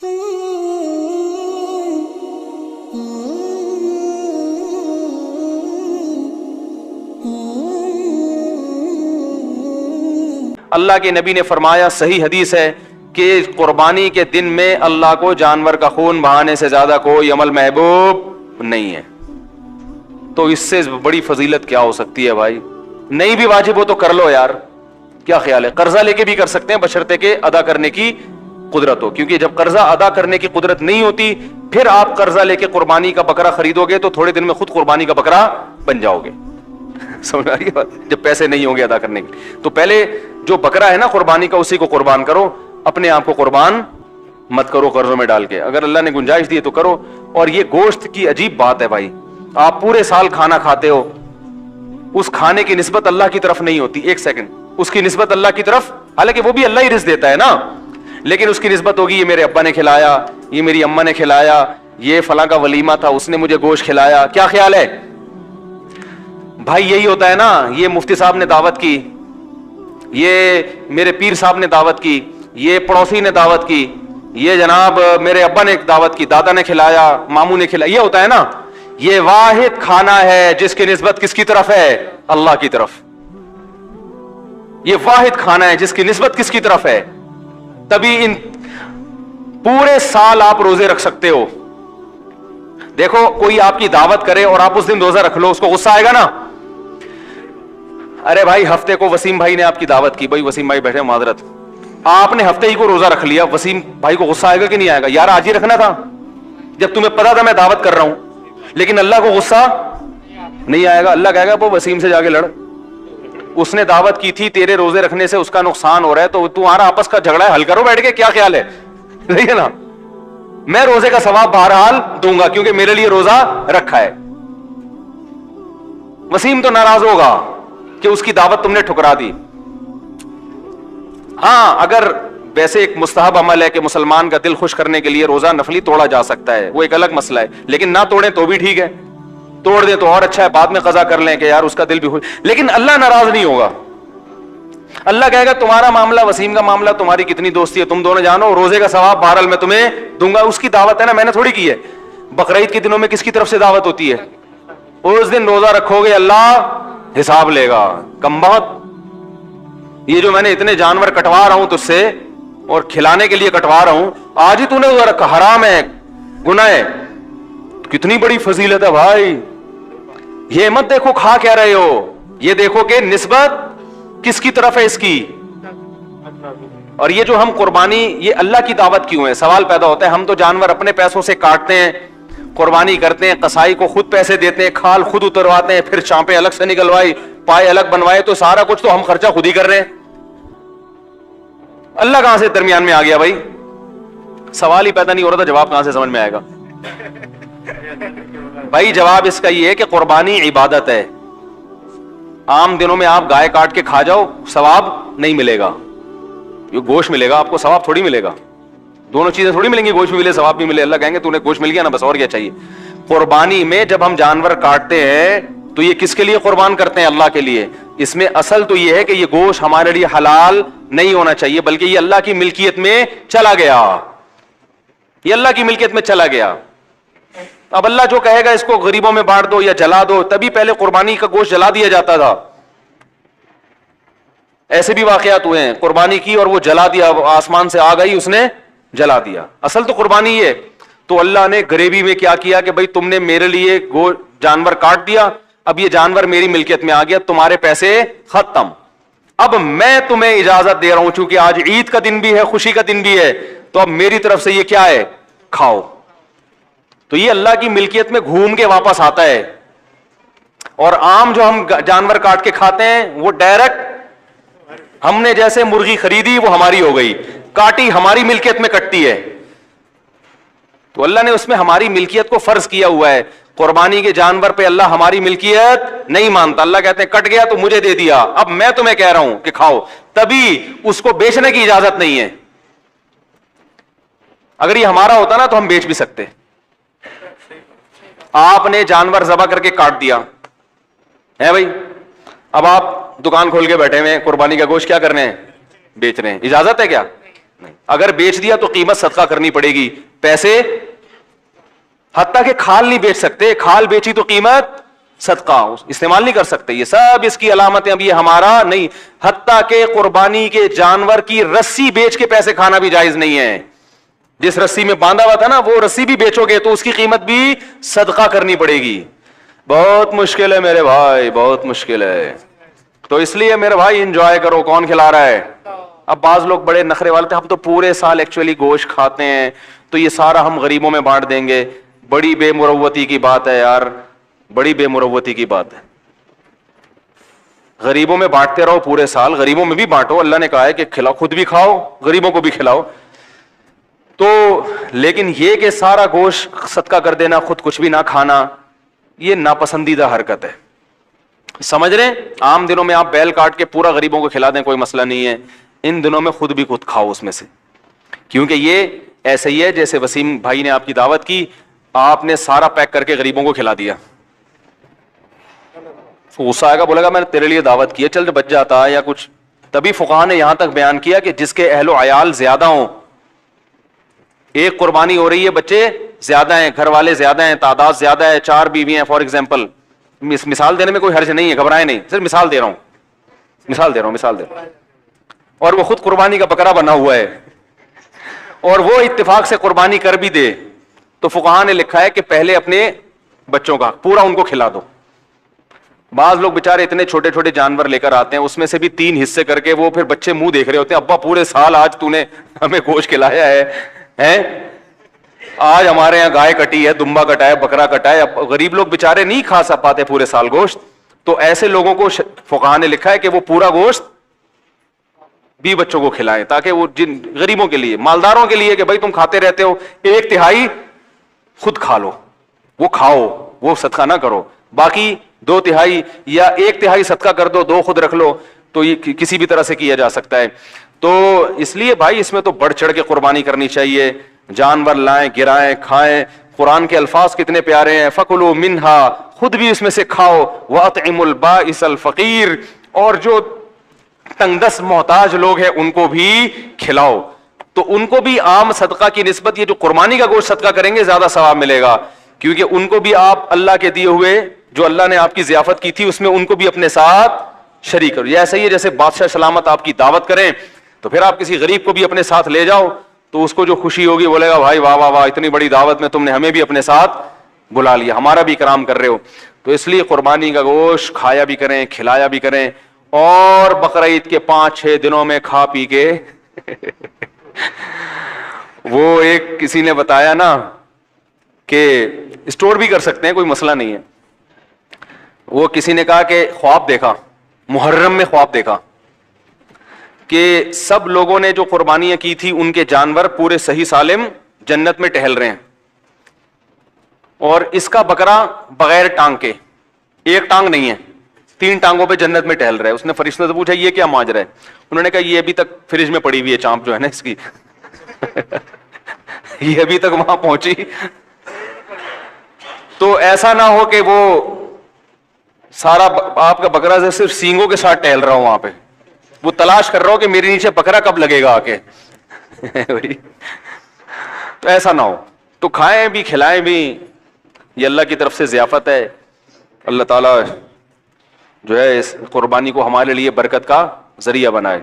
اللہ کے نبی نے فرمایا, صحیح حدیث ہے, کہ قربانی کے دن میں اللہ کو جانور کا خون بہانے سے زیادہ کوئی عمل محبوب نہیں ہے. تو اس سے بڑی فضیلت کیا ہو سکتی ہے بھائی؟ نہیں بھی واجب ہو تو کر لو یار, کیا خیال ہے؟ قرضہ لے کے بھی کر سکتے ہیں بشرطے کہ ادا کرنے کی قدرت ہو, کیونکہ جب قرضہ ادا کرنے کی قدرت نہیں ہوتی پھر آپ قرضہ لے کے قربانی کا بکرا خریدو گے تو تھوڑے دن میں خود قربانی کا بکرا بن جاؤ گے. سمجھ آ رہی ہے بات؟ جب پیسے نہیں ہوں گے ادا کرنے کے, تو پہلے جو بکرا ہے نا قربانی کا اسی کو قربان کرو, اپنے آپ کو قربان مت کرو قرضوں میں ڈال کے. اگر اللہ نے گنجائش دی تو کرو. اور یہ گوشت کی عجیب بات ہے بھائی, آپ پورے سال کھانا کھاتے ہو, اس کھانے کی نسبت اللہ کی طرف نہیں ہوتی. ایک سیکنڈ, اس کی نسبت اللہ کی طرف, حالانکہ وہ بھی اللہ ہی رزق دیتا ہے نا, لیکن اس کی نسبت ہوگی یہ میرے ابا نے کھلایا, یہ میری اماں نے کھلایا, یہ فلاں کا ولیمہ تھا اس نے مجھے گوشت کھلایا. کیا خیال ہے بھائی؟ یہی ہوتا ہے نا, یہ مفتی صاحب نے دعوت کی, یہ میرے پیر صاحب نے دعوت کی, یہ پڑوسی نے دعوت کی, یہ جناب میرے ابا نے دعوت کی, دادا نے کھلایا, ماموں نے کھلایا. یہ ہوتا ہے نا. یہ واحد کھانا ہے جس کی نسبت کس کی طرف ہے؟ اللہ کی طرف. یہ واحد کھانا ہے جس کی نسبت کس کی طرف ہے. تبھی ان پورے سال آپ روزے رکھ سکتے ہو. دیکھو کوئی آپ کی دعوت کرے اور آپ اس دن روزہ رکھ لو, اس کو غصہ آئے گا نا. ارے بھائی ہفتے کو وسیم بھائی نے آپ کی دعوت کی, بھائی وسیم بھائی بیٹھے معذرت, آپ نے ہفتے ہی کو روزہ رکھ لیا, وسیم بھائی کو غصہ آئے گا کہ نہیں آئے گا؟ یار آج ہی رکھنا تھا جب تمہیں پتا تھا میں دعوت کر رہا ہوں. لیکن اللہ کو غصہ نہیں آئے گا. اللہ کہے گا وہ وسیم سے جا کے لڑ, اس نے دعوت کی تھی, تیرے روزے رکھنے سے اس کا نقصان ہو رہا ہے, تو تمہارا آپس کا جھگڑا ہے, حل کرو بیٹھ کے. کیا خیال ہے؟ صحیح ہے نا. میں روزے کا ثواب بہرحال دوں گا کیونکہ میرے لیے روزہ رکھا ہے. وسیم تو ناراض ہوگا کہ اس کی دعوت تم نے ٹھکرا دی. ہاں اگر ویسے ایک مستحب عمل ہے کہ مسلمان کا دل خوش کرنے کے لیے روزہ نفلی توڑا جا سکتا ہے, وہ ایک الگ مسئلہ ہے, لیکن نہ توڑیں تو بھی ٹھیک ہے, توڑ دیں تو اور اچھا ہے, بعد میں قضا کر لیں کہ یار اس کا دل بھی خوش. لیکن اللہ ناراض نہیں ہوگا. اللہ کہے گا تمہارا معاملہ وسیم کا معاملہ, تمہاری کتنی دوستی ہے تم دونوں جانو, روزے کا ثواب بہرحال میں تمہیں دوں گا. اس کی دعوت ہے نا, میں نے تھوڑی کی ہے. بقرعید کے دنوں میں کس کی طرف سے دعوت ہوتی ہے؟ اس دن روزہ رکھو گے اللہ حساب لے گا. کم بہت, یہ جو میں نے اتنے جانور کٹوا رہا ہوں تجھ سے اور کھلانے کے لیے کٹوا رہا ہوں, آج ہی تو نے روزہ رکھا, حرام ہے, گناہ ہے. کتنی بڑی فضیلت ہے بھائی. یہ مت دیکھو کھا کیا رہے ہو, یہ دیکھو کہ نسبت کس کی طرف ہے اس کی. اور یہ جو ہم قربانی, یہ اللہ کی دعوت کیوں ہے؟ سوال پیدا ہوتا ہے. ہم تو جانور اپنے پیسوں سے کاٹتے ہیں, قربانی کرتے ہیں, قصائی کو خود پیسے دیتے ہیں, کھال خود اترواتے ہیں, پھر چانپیں الگ سے نکلوائی, پائے الگ بنوائے, تو سارا کچھ تو ہم خرچہ خود ہی کر رہے ہیں. اللہ کہاں سے درمیان میں آ گیا بھائی؟ سوال ہی پیدا نہیں ہو رہا تھا, جواب کہاں سے سمجھ میں آئے گا بھائی؟ جواب اس کا یہ ہے کہ قربانی عبادت ہے. عام دنوں میں آپ گائے کاٹ کے کھا جاؤ, ثواب نہیں ملے گا. یہ گوشت ملے گا آپ کو, ثواب تھوڑی ملے گا. دونوں چیزیں تھوڑی ملیں گی, گوشت بھی ملے ثواب بھی ملے. اللہ کہیں گے تو نے گوشت مل گیا نا, بس اور کیا چاہیے. قربانی میں جب ہم جانور کاٹتے ہیں تو یہ کس کے لیے قربان کرتے ہیں؟ اللہ کے لیے. اس میں اصل تو یہ ہے کہ یہ گوشت ہمارے لیے حلال نہیں ہونا چاہیے, بلکہ یہ اللہ کی ملکیت میں چلا گیا, یہ اللہ کی ملکیت میں چلا گیا. اب اللہ جو کہے گا اس کو غریبوں میں بانٹ دو یا جلا دو, تبھی پہلے قربانی کا گوشت جلا دیا جاتا تھا. ایسے بھی واقعات ہوئے ہیں, قربانی کی اور وہ جلا دیا, آسمان سے آگ آئی اس نے جلا دیا. اصل تو قربانی یہ. تو اللہ نے غریبی میں کیا کیا کہ بھائی تم نے میرے لیے جانور کاٹ دیا, اب یہ جانور میری ملکیت میں آ گیا, تمہارے پیسے ختم. اب میں تمہیں اجازت دے رہا ہوں, چونکہ آج عید کا دن بھی ہے, خوشی کا دن بھی ہے, تو اب میری طرف سے یہ کیا ہے, کھاؤ. تو یہ اللہ کی ملکیت میں گھوم کے واپس آتا ہے. اور عام جو ہم جانور کاٹ کے کھاتے ہیں وہ ڈائریکٹ ہم نے جیسے مرغی خریدی وہ ہماری ہو گئی, کاٹی ہماری ملکیت میں کٹتی ہے. تو اللہ نے اس میں ہماری ملکیت کو فرض کیا ہوا ہے. قربانی کے جانور پہ اللہ ہماری ملکیت نہیں مانتا. اللہ کہتے ہیں کٹ گیا تو مجھے دے دیا, اب میں تمہیں کہہ رہا ہوں کہ کھاؤ, تبھی اس کو بیچنے کی اجازت نہیں ہے. اگر یہ ہمارا ہوتا نا تو ہم بیچ بھی سکتے. آپ نے جانور ذبح کر کے کاٹ دیا ہے بھائی, اب آپ دکان کھول کے بیٹھے ہوئے, قربانی کا گوشت کیا کرنے ہیں, بیچ رہے ہیں. اجازت ہے کیا؟ نہیں. اگر بیچ دیا تو قیمت صدقہ کرنی پڑے گی. پیسے حتیٰ کہ کھال نہیں بیچ سکتے, کھال بیچی تو قیمت صدقہ استعمال نہیں کر سکتے. یہ سب اس کی علامتیں. اب یہ ہمارا نہیں, حتیٰ کہ قربانی کے جانور کی رسی بیچ کے پیسے کھانا بھی جائز نہیں ہے. جس رسی میں باندھا ہوا تھا نا, وہ رسی بھی بیچو گے تو اس کی قیمت بھی صدقہ کرنی پڑے گی. بہت مشکل ہے میرے بھائی, بہت مشکل ہے. تو اس لیے میرے بھائی انجوائے کرو. کون کھلا رہا ہے؟ اب بعض لوگ بڑے نخرے والے تھے, ہم تو پورے سال ایکچولی گوشت کھاتے ہیں تو یہ سارا ہم غریبوں میں بانٹ دیں گے. بڑی بے مروتی کی بات ہے یار, بڑی بے مروتی کی بات ہے. غریبوں میں بانٹتے رہو پورے سال, غریبوں میں بھی بانٹو. اللہ نے کہا ہے کہ کھلاؤ, خود بھی کھاؤ, غریبوں کو بھی کھلاؤ. تو لیکن یہ کہ سارا گوشت صدقہ کر دینا, خود کچھ بھی نہ کھانا, یہ ناپسندیدہ حرکت ہے. سمجھ رہے ہیں؟ عام دنوں میں آپ بیل کاٹ کے پورا غریبوں کو کھلا دیں, کوئی مسئلہ نہیں ہے. ان دنوں میں خود بھی خود کھاؤ اس میں سے, کیونکہ یہ ایسے ہی ہے جیسے وسیم بھائی نے آپ کی دعوت کی, آپ نے سارا پیک کر کے غریبوں کو کھلا دیا. غصہ آئے گا, بولے گا میں نے تیرے لیے دعوت کی ہے, چل بچ جاتا یا کچھ. تبھی فقہا نے یہاں تک بیان کیا کہ جس کے اہل و عیال زیادہ ہوں, ایک قربانی ہو رہی ہے, بچے زیادہ ہیں, گھر والے زیادہ ہیں, تعداد زیادہ ہے, 4 بیوی ہیں فار ایگزامپل. مثال دینے میں کوئی حرج نہیں ہے, گھبرائے نہیں, صرف مثال دے رہا ہوں. اور وہ خود قربانی کا بکرا بنا ہوا ہے اور وہ اتفاق سے قربانی کر بھی دے, تو فقہا نے لکھا ہے کہ پہلے اپنے بچوں کا پورا ان کو کھلا دو. بعض لوگ بےچارے اتنے چھوٹے چھوٹے جانور لے کر آتے ہیں, اس میں سے بھی 3 حصے کر کے, وہ پھر بچے منہ دیکھ رہے ہوتے ہیں, ابا پورے سال آج تو نے ہمیں گوشت کھلایا ہے, آج ہمارے یہاں گائے کٹی ہے, دمبا کٹا ہے, بکرا کٹا ہے. اب غریب لوگ بےچارے نہیں کھا سک پاتے پورے سال گوشت, تو ایسے لوگوں کو فقہا نے لکھا ہے کہ وہ پورا گوشت بھی بچوں کو کھلائیں, تاکہ وہ جن غریبوں کے لیے, مالداروں کے لیے کہ بھائی تم کھاتے رہتے ہو, 1/3 خود کھا لو, وہ کھاؤ, وہ صدقہ نہ کرو, باقی 2/3 یا 1/3 صدقہ کر دو, 2 خود رکھ لو. تو یہ کسی بھی طرح سے کیا جا سکتا ہے. تو اس لیے بھائی اس میں تو بڑھ چڑھ کے قربانی کرنی چاہیے. جانور لائیں, گرائیں, کھائیں. قرآن کے الفاظ کتنے پیارے ہیں, فَكُلُوا مِنْهَا, خود بھی اس میں سے کھاؤ, وَأَطْعِمُوا الْبَائِسَ الْفَقِيرَ, اور جو تنگ دست محتاج لوگ ہیں ان کو بھی کھلاؤ. تو ان کو بھی عام صدقہ کی نسبت یہ جو قربانی کا گوشت صدقہ کریں گے زیادہ ثواب ملے گا, کیونکہ ان کو بھی آپ اللہ کے دیے ہوئے جو اللہ نے آپ کی ضیافت کی تھی اس میں ان کو بھی اپنے ساتھ شریک کرو. یہ ایسا ہی ہے جیسے بادشاہ سلامت آپ کی دعوت کریں تو پھر آپ کسی غریب کو بھی اپنے ساتھ لے جاؤ, تو اس کو جو خوشی ہوگی بولے گا بھائی واہ واہ واہ, اتنی بڑی دعوت میں تم نے ہمیں بھی اپنے ساتھ بلا لیا, ہمارا بھی اکرام کر رہے ہو. تو اس لیے قربانی کا گوشت کھایا بھی کریں, کھلایا بھی کریں, اور بقرعید کے 5-6 دنوں میں کھا پی کے وہ ایک کسی نے بتایا نا کہ اسٹور بھی کر سکتے ہیں, کوئی مسئلہ نہیں ہے. وہ کسی نے کہا کہ خواب دیکھا, محرم میں خواب دیکھا کہ سب لوگوں نے جو قربانیاں کی تھی ان کے جانور پورے صحیح سالم جنت میں ٹہل رہے ہیں, اور اس کا بکرا بغیر ٹانگ کے, ایک ٹانگ نہیں ہے, 3 ٹانگوں پہ جنت میں ٹہل رہا ہے. اس نے فرشتوں سے پوچھا یہ کیا ماجرا ہے؟ انہوں نے کہا یہ ابھی تک فریج میں پڑی ہوئی ہے چانپ جو ہے نا اس کی یہ ابھی تک وہاں پہنچی. تو ایسا نہ ہو کہ وہ سارا آپ کا بکرا صرف سینگوں کے ساتھ ٹہل رہا ہو وہاں پہ, وہ تلاش کر رہا ہو کہ میرے نیچے بکرا کب لگے گا آ کے تو ایسا نہ ہو. تو کھائیں بھی کھلائیں بھی, یہ اللہ کی طرف سے ضیافت ہے. اللہ تعالیٰ جو ہے اس قربانی کو ہمارے لیے برکت کا ذریعہ بنائے.